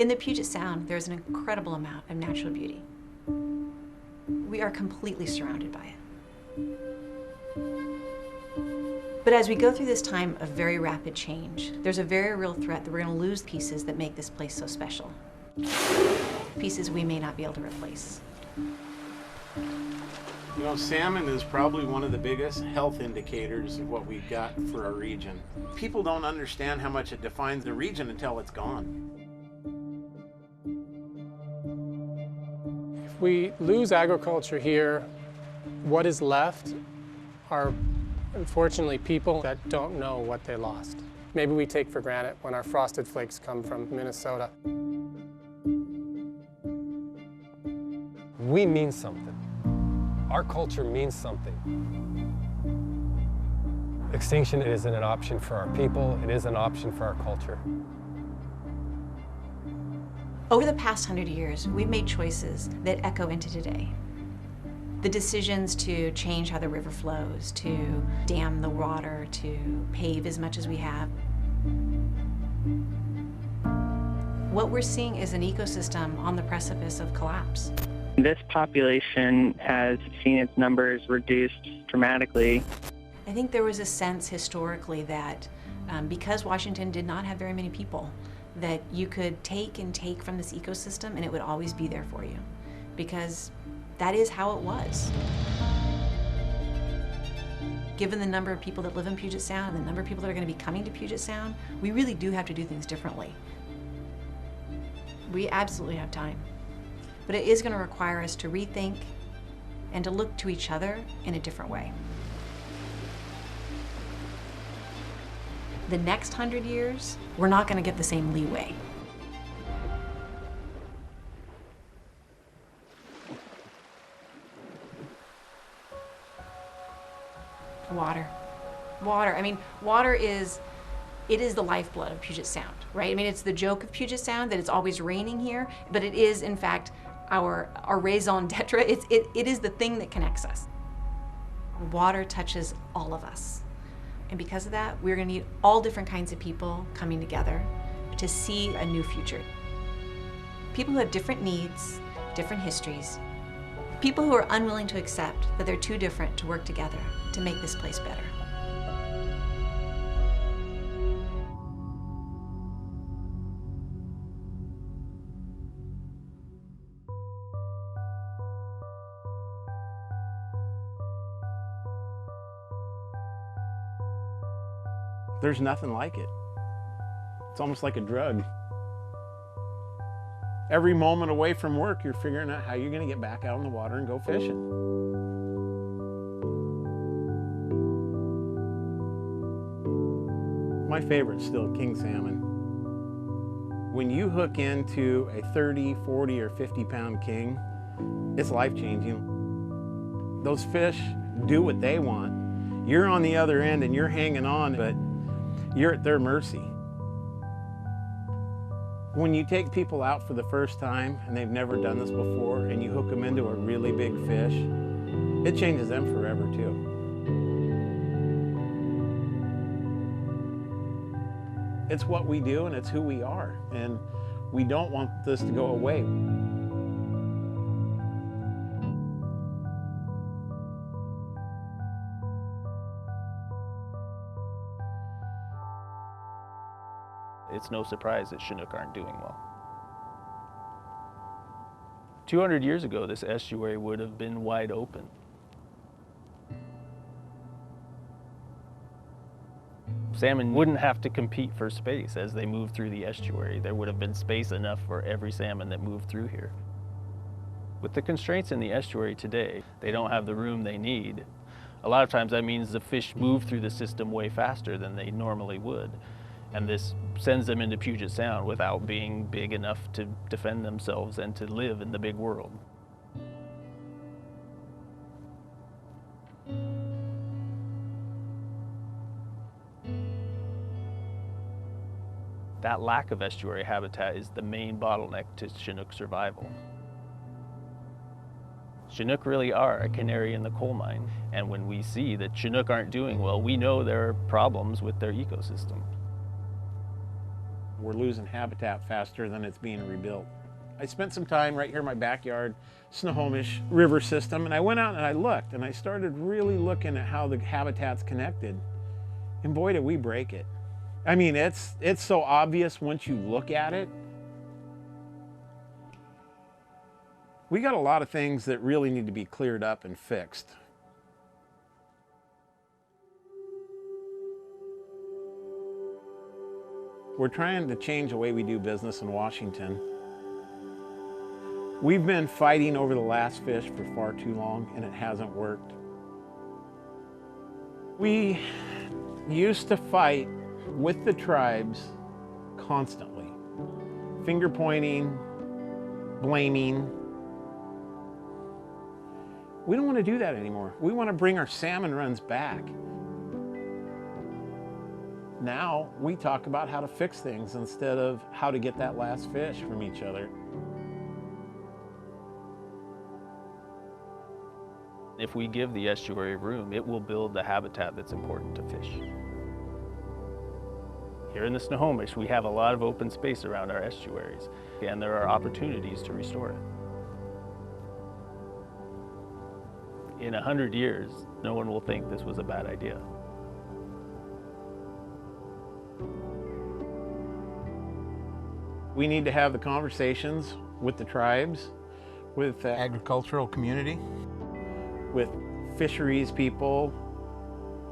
In the Puget Sound, there's an incredible amount of natural beauty. We are completely surrounded by it. But as we go through this time of very rapid change, there's a very real threat that we're going to lose pieces that make this place so special. Pieces we may not be able to replace. You know, salmon is probably one of the biggest health indicators of what we've got for our region. People don't understand how much it defines the region until it's gone. If we lose agriculture here, what is left are unfortunately people that don't know what they lost. Maybe we take for granted when our frosted flakes come from Minnesota. We mean something. Our culture means something. Extinction isn't an option for our people, it is an option for our culture. Over the past 100 years, we've made choices that echo into today. The decisions to change how the river flows, to dam the water, to pave as much as we have. What we're seeing is an ecosystem on the precipice of collapse. This population has seen its numbers reduced dramatically. I think there was a sense historically that because Washington did not have very many people, that you could take and take from this ecosystem and it would always be there for you, because that is how it was. Given the number of people that live in Puget Sound and the number of people that are going to be coming to Puget Sound, we really do have to do things differently. We absolutely have time. But it is going to require us to rethink and to look to each other in a different way. The next 100 years, we're not going to get the same leeway. Water. Water. I mean, water is the lifeblood of Puget Sound, right? I mean, it's the joke of Puget Sound that it's always raining here, but it is, in fact, our raison d'etre. It is the thing that connects us. Water touches all of us. And because of that, we're going to need all different kinds of people coming together to see a new future. People who have different needs, different histories. People who are unwilling to accept that they're too different to work together to make this place better. There's nothing like it. It's almost like a drug. Every moment away from work, you're figuring out how you're going to get back out in the water and go fishing. My favorite's still king salmon. When you hook into a 30, 40, or 50-pound king, it's life-changing. Those fish do what they want. You're on the other end and you're hanging on, but you're at their mercy. When you take people out for the first time and they've never done this before and you hook them into a really big fish, it changes them forever too. It's what we do and it's who we are, and we don't want this to go away. It's no surprise that Chinook aren't doing well. 200 years ago, this estuary would have been wide open. Salmon wouldn't have to compete for space as they move through the estuary. There would have been space enough for every salmon that moved through here. With the constraints in the estuary today, they don't have the room they need. A lot of times that means the fish move through the system way faster than they normally would. And this sends them into Puget Sound without being big enough to defend themselves and to live in the big world. That lack of estuary habitat is the main bottleneck to Chinook survival. Chinook really are a canary in the coal mine, and when we see that Chinook aren't doing well, we know there are problems with their ecosystem. we're losing habitat faster than it's being rebuilt. I spent some time right here in my backyard, Snohomish River system, and I went out and I looked, and I started really looking at how the habitat's connected. And boy, did we break it. I mean, it's so obvious once you look at it. We got a lot of things that really need to be cleared up and fixed. We're trying to change the way we do business in Washington. We've been fighting over the last fish for far too long, and it hasn't worked. We used to fight with the tribes constantly. Finger pointing, blaming. We don't want to do that anymore. We want to bring our salmon runs back. Now we talk about how to fix things instead of how to get that last fish from each other. If we give the estuary room, it will build the habitat that's important to fish. Here in the Snohomish, we have a lot of open space around our estuaries, and there are opportunities to restore it. In 100 years, no one will think this was a bad idea. We need to have the conversations with the tribes, with the agricultural community, with fisheries people.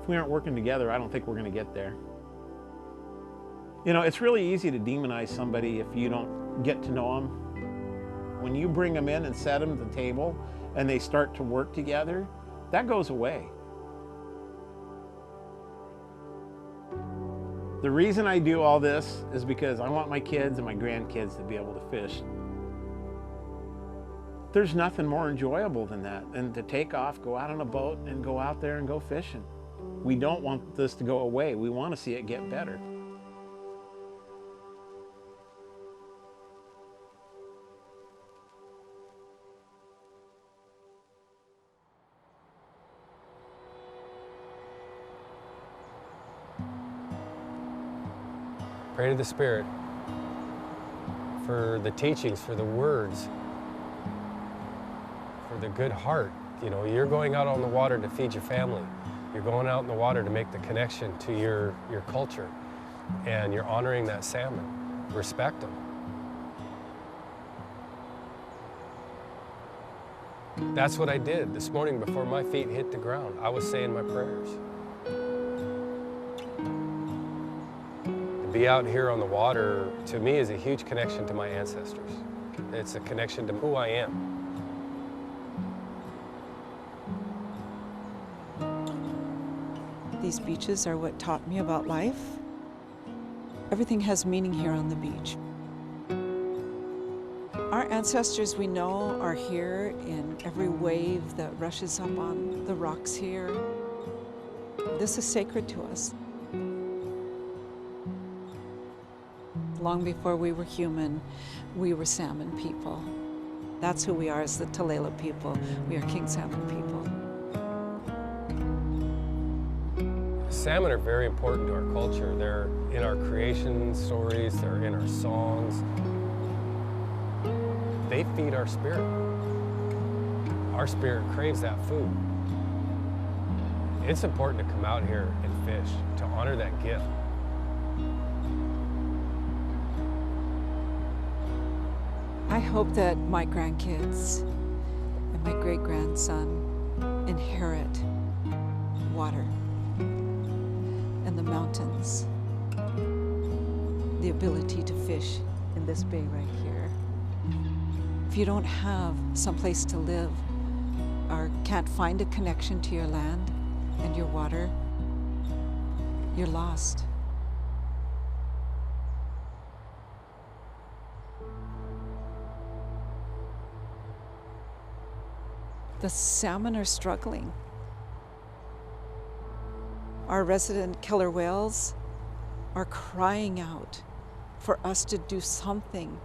If we aren't working together, I don't think we're going to get there. You know, it's really easy to demonize somebody if you don't get to know them. When you bring them in and set them at the table and they start to work together, that goes away. The reason I do all this is because I want my kids and my grandkids to be able to fish. There's nothing more enjoyable than that, than to take off, go out on a boat, and go out there and go fishing. We don't want this to go away. We want to see it get better. Pray to the Spirit for the teachings, for the words, for the good heart. You know, you're going out on the water to feed your family. You're going out in the water to make the connection to your culture. And you're honoring that salmon. Respect them. That's what I did this morning before my feet hit the ground. I was saying my prayers. To be out here on the water, to me, is a huge connection to my ancestors. It's a connection to who I am. These beaches are what taught me about life. Everything has meaning here on the beach. Our ancestors we know are here in every wave that rushes up on the rocks here. This is sacred to us. Long before we were human, we were salmon people. That's who we are as the Tulalip people. We are king salmon people. Salmon are very important to our culture. They're in our creation stories, they're in our songs. They feed our spirit. Our spirit craves that food. It's important to come out here and fish, to honor that gift. I hope that my grandkids and my great-grandson inherit water and the mountains, the ability to fish in this bay right here. If you don't have someplace to live or can't find a connection to your land and your water, you're lost. The salmon are struggling. Our resident killer whales are crying out for us to do something.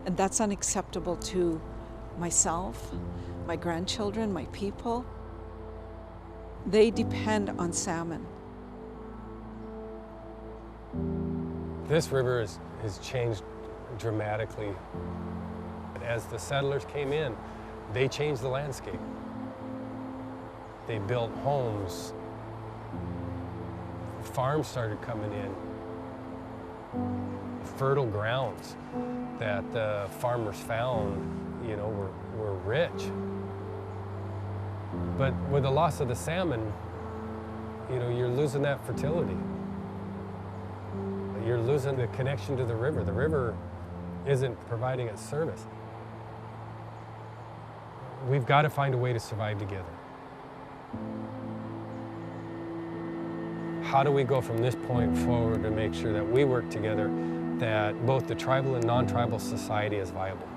And that's unacceptable to myself, my grandchildren, my people. They depend on salmon. This river has changed dramatically. As the settlers came in, they changed the landscape. They built homes. Farms started coming in. Fertile grounds that the farmers found, you know, were rich. But with the loss of the salmon, you know, you're losing that fertility. You're losing the connection to the river. The river isn't providing its service. We've got to find a way to survive together. How do we go from this point forward to make sure that we work together, that both the tribal and non-tribal society is viable?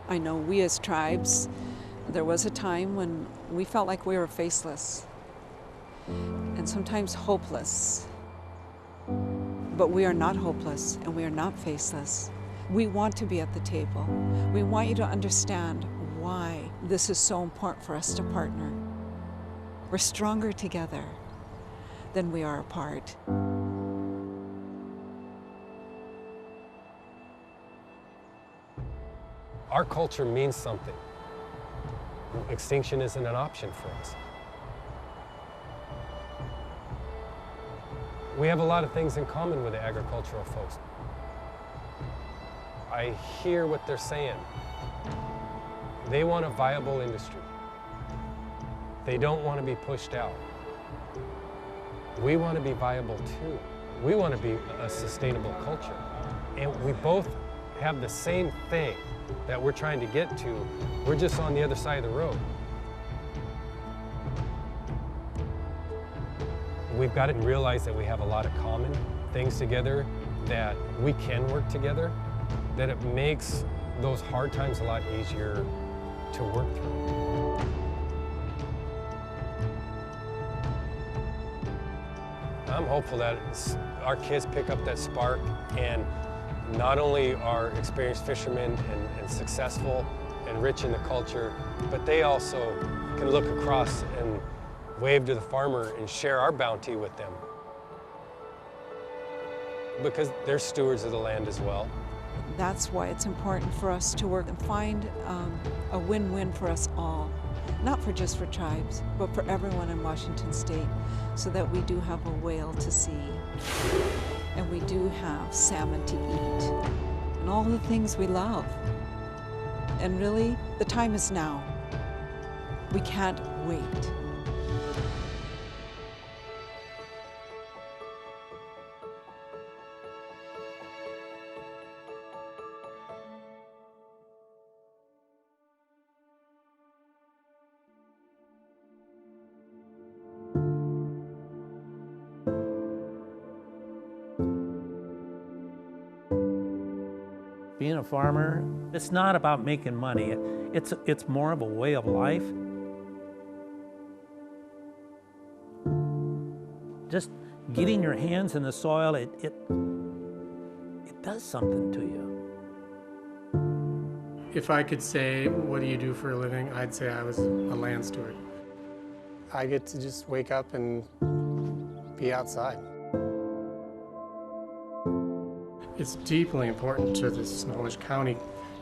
I know we as tribes, there was a time when we felt like we were faceless and sometimes hopeless. But we are not hopeless and we are not faceless. We want to be at the table. We want you to understand why this is so important for us to partner. We're stronger together than we are apart. Our culture means something. Extinction isn't an option for us. We have a lot of things in common with the agricultural folks. I hear what they're saying. They want a viable industry. They don't want to be pushed out. We want to be viable too. We want to be a sustainable culture. And we both have the same thing that we're trying to get to. We're just on the other side of the road. We've got to realize that we have a lot of common things together, that we can work together, that it makes those hard times a lot easier to work through. I'm hopeful that our kids pick up that spark, and not only are experienced fishermen and successful and rich in the culture, but they also can look across and wave to the farmer and share our bounty with them. Because they're stewards of the land as well. That's why it's important for us to work and find a win-win for us all. Not just for tribes, but for everyone in Washington State, so that we do have a whale to see, and we do have salmon to eat, and all the things we love. And really, the time is now. We can't wait. Being a farmer, it's not about making money. It's more of a way of life. Just getting your hands in the soil, it does something to you. If I could say, what do you do for a living? I'd say I was a land steward. I get to just wake up and be outside. It's deeply important to the Snohomish County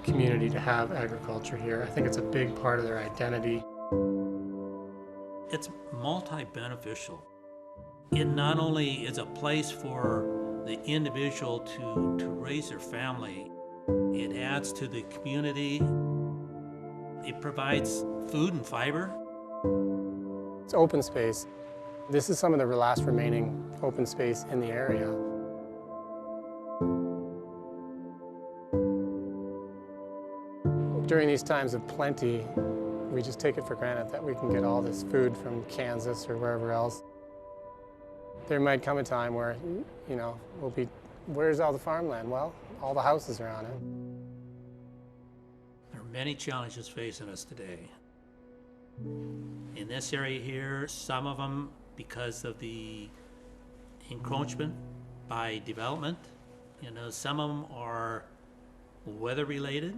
community to have agriculture here. I think it's a big part of their identity. It's multi-beneficial. It not only is a place for the individual to raise their family, it adds to the community. It provides food and fiber. It's open space. This is some of the last remaining open space in the area. During these times of plenty, we just take it for granted that we can get all this food from Kansas or wherever else. There might come a time where, you know, we'll be, where's all the farmland? Well, all the houses are on it. There are many challenges facing us today. In this area here, some of them because of the encroachment by development. You know, some of them are weather related.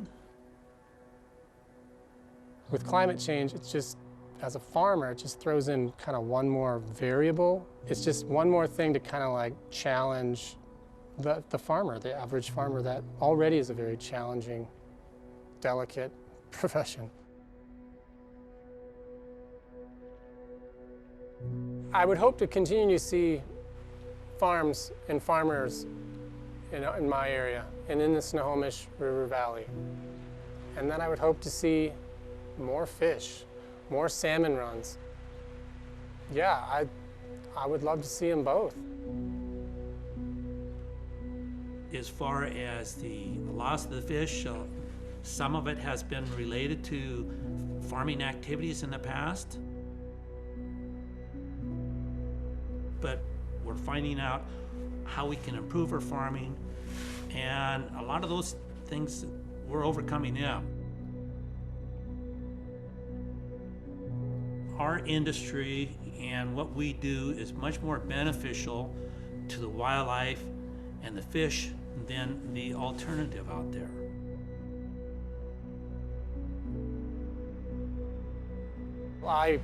With climate change, it's just As a farmer, it just throws in kind of one more variable. It's just one more thing to kind of like challenge the farmer, the average farmer that already is a very challenging, delicate profession. I would hope to continue to see farms and farmers in my area and in the Snohomish River Valley. And then I would hope to see more fish, more salmon runs. Yeah, I would love to see them both. As far as the loss of the fish, some of it has been related to farming activities in the past. But we're finding out how we can improve our farming, and a lot of those things we're overcoming them. Our industry and what we do is much more beneficial to the wildlife and the fish than the alternative out there. I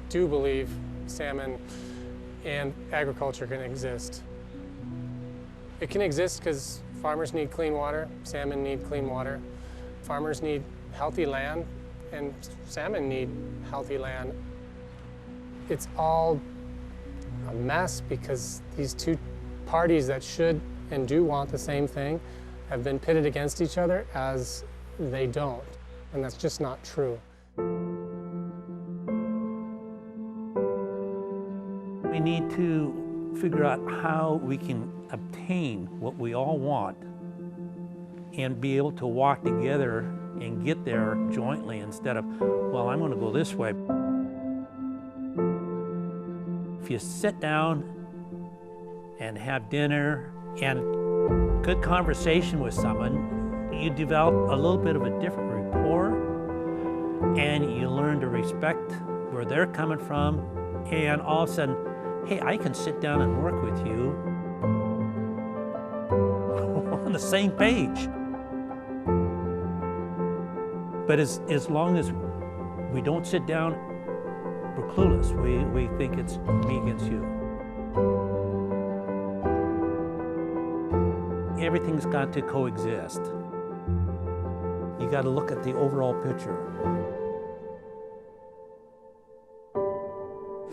do believe salmon and agriculture can exist. It can exist because farmers need clean water, salmon need clean water. Farmers need healthy land, and salmon need healthy land. It's all a mess because these two parties that should and do want the same thing have been pitted against each other as they don't, and that's just not true. We need to figure out how we can obtain what we all want and be able to walk together and get there jointly instead of, well, I'm going to go this way. If you sit down and have dinner and good conversation with someone, you develop a little bit of a different rapport, and you learn to respect where they're coming from, and all of a sudden, hey, I can sit down and work with you on the same page. But as long as we don't sit down, we're clueless. We think it's me against you. Everything's got to coexist. You got to look at the overall picture.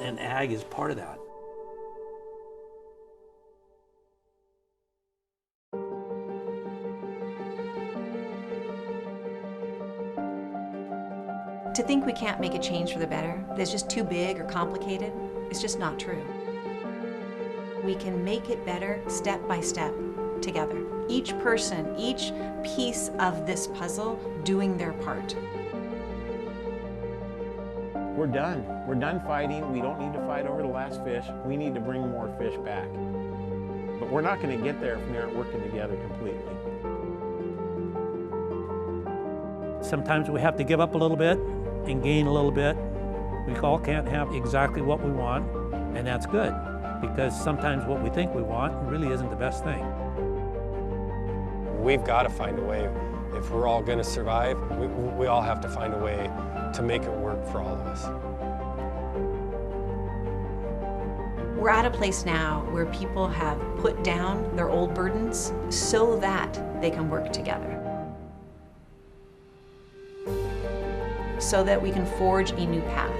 And ag is part of that. To think we can't make a change for the better, that's just too big or complicated, it's just not true. We can make it better step by step together. Each person, each piece of this puzzle doing their part. We're done. We're done fighting. We don't need to fight over the last fish. We need to bring more fish back. But we're not going to get there if we aren't working together completely. Sometimes we have to give up a little bit and gain a little bit. We all can't have exactly what we want, and that's good, because sometimes what we think we want really isn't the best thing. We've got to find a way. If we're all going to survive, we all have to find a way to make it work for all of us. We're at a place now where people have put down their old burdens so that they can work together. So that we can forge a new path.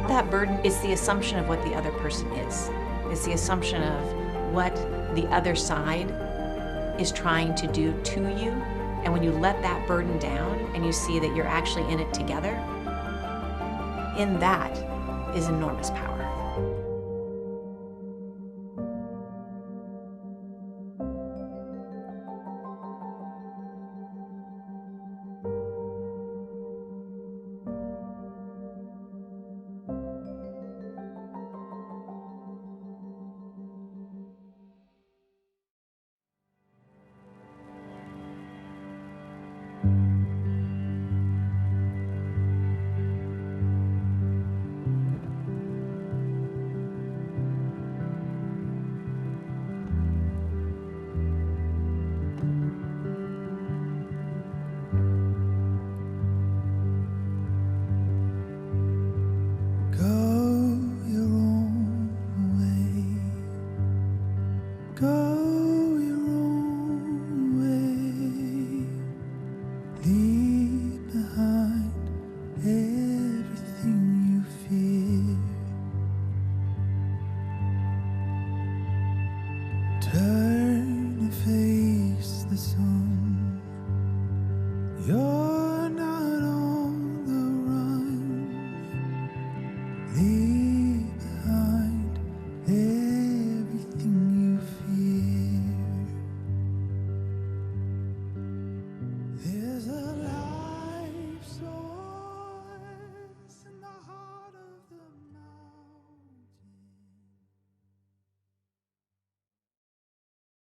That burden is the assumption of what the other person is. It's the assumption of what the other side is trying to do to you. And when you let that burden down and you see that you're actually in it together, in that is enormous power.